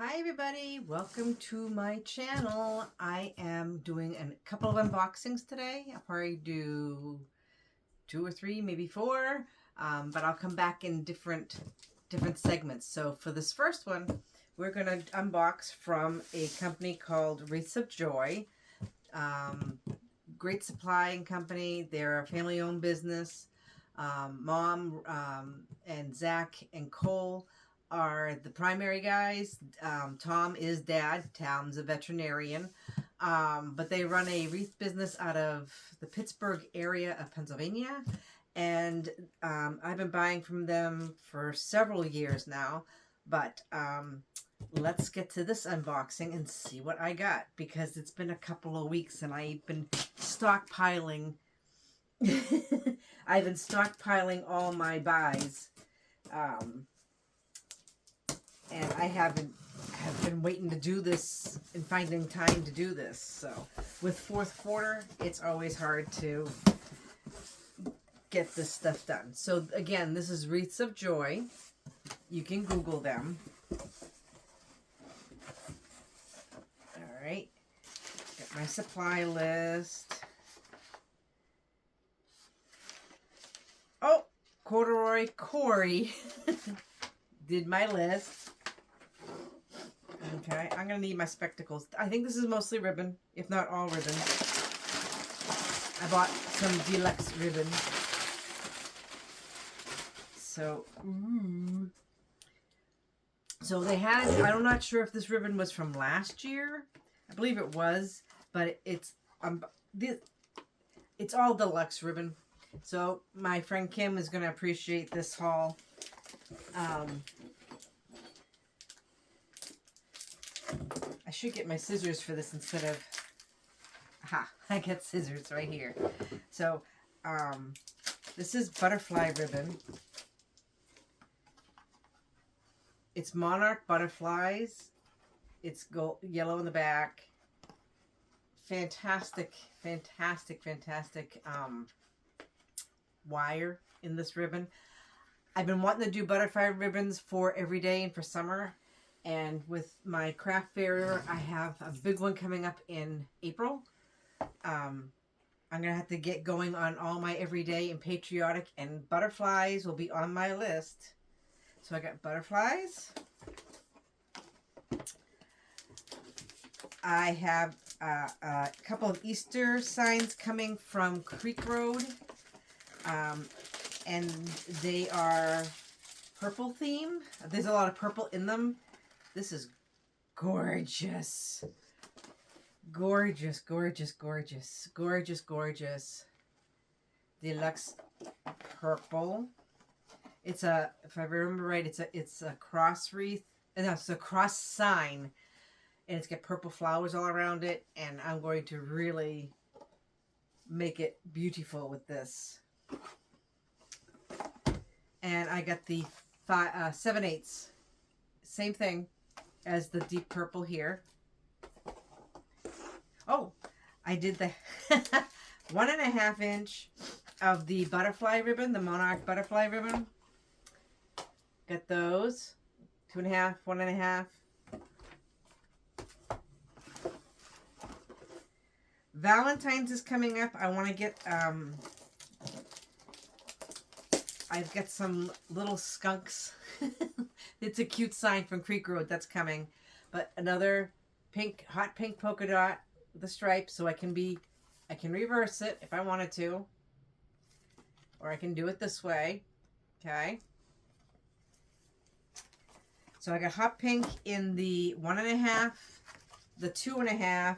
Hi everybody, welcome to my channel. I am doing a couple of unboxings today. I'll probably do 2 or 3, maybe 4, but I'll come back in different segments. So for this first one, we're going to unbox from a company called Wreaths of Joy. Great supplying company. They're a family-owned business. Mom and Zach and Cole are the primary guys. Tom is dad. Tom's a veterinarian. But they run a wreath business out of the Pittsburgh area of Pennsylvania. And I've been buying from them for several years now. But let's get to this unboxing and see what I got, because it's been a couple of weeks and I've been stockpiling. I've been stockpiling all my buys. And I have been waiting to do this and finding time to do this. So with fourth quarter, it's always hard to get this stuff done. So again, this is Wreaths of Joy. You can Google them. All right. Got my supply list. Oh, Corduroy Corey did my list. Okay, I'm going to need my spectacles. I think this is mostly ribbon, if not all ribbon. I bought some deluxe ribbon. So, So they had, I'm not sure if this ribbon was from last year. I believe it was, but it's all deluxe ribbon. So my friend Kim is going to appreciate this haul. I should get my scissors for this instead of... Aha, I got scissors right here. So, this is butterfly ribbon. It's monarch butterflies. It's yellow in the back. Fantastic, fantastic, fantastic wire in this ribbon. I've been wanting to do butterfly ribbons for every day and for summer. And with my craft fair, I have a big one coming up in April. I'm going to have to get going on all my everyday and patriotic, and butterflies will be on my list. So I got butterflies. I have a couple of Easter signs coming from Creek Road. And they are purple theme. There's a lot of purple in them. This is gorgeous. Gorgeous, gorgeous, gorgeous. Gorgeous, gorgeous. Deluxe purple. It's a, if I remember right, it's a cross wreath. No, it's a cross sign. And it's got purple flowers all around it. And I'm going to really make it beautiful with this. And I got the 7/8. Same thing as the deep purple here. Oh, I did the 1.5 inch of the butterfly ribbon, the monarch butterfly ribbon. Got those. 2.5, 1.5. Valentine's is coming up. I want to get, I've got some little skunks. It's a cute sign from Creek Road that's coming. But another pink, hot pink polka dot with a stripe, so I can reverse it if I wanted to. Or I can do it this way. Okay. So I got hot pink in the 1.5, the 2.5,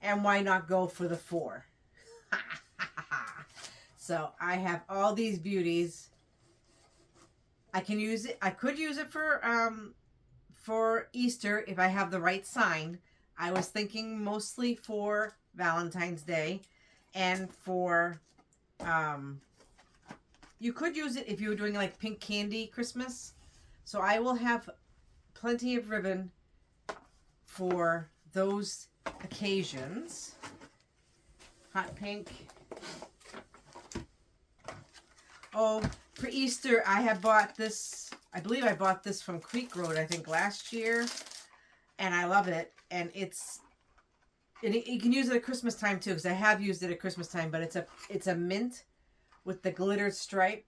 and why not go for the 4? So I have all these beauties. I can use it. I could use it for Easter if I have the right sign. I was thinking mostly for Valentine's Day, and for you could use it if you were doing like pink candy Christmas. So I will have plenty of ribbon for those occasions. Hot pink. Oh, for Easter, I have bought this. I believe I bought this from Creek Road, I think, last year. And I love it. And you can use it at Christmas time too, because I have used it at Christmas time. But it's a mint with the glittered stripe.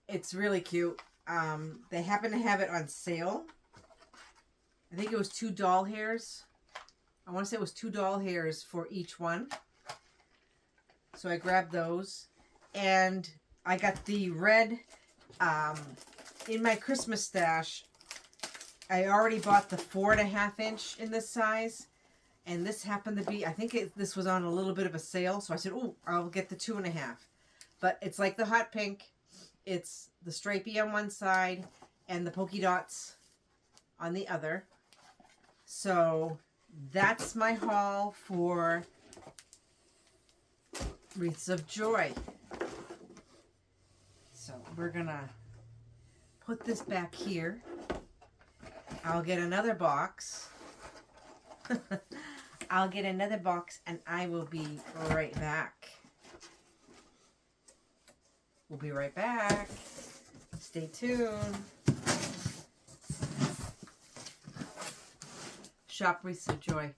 It's really cute. They happen to have it on sale. I think it was 2 doll hairs. I want to say it was 2 doll hairs for each one. So I grabbed those. And I got the red in my Christmas stash. I already bought the 4.5 inch in this size. And this happened to be, I think this was on a little bit of a sale. So I said, oh, I'll get the 2.5. But it's like the hot pink. It's the stripey on one side and the polka dots on the other. So that's my haul for Wreaths of Joy. So we're gonna put this back here. I'll get another box. I'll get another box and I will be right back. We'll be right back. Stay tuned. Shop Wreaths of Joy.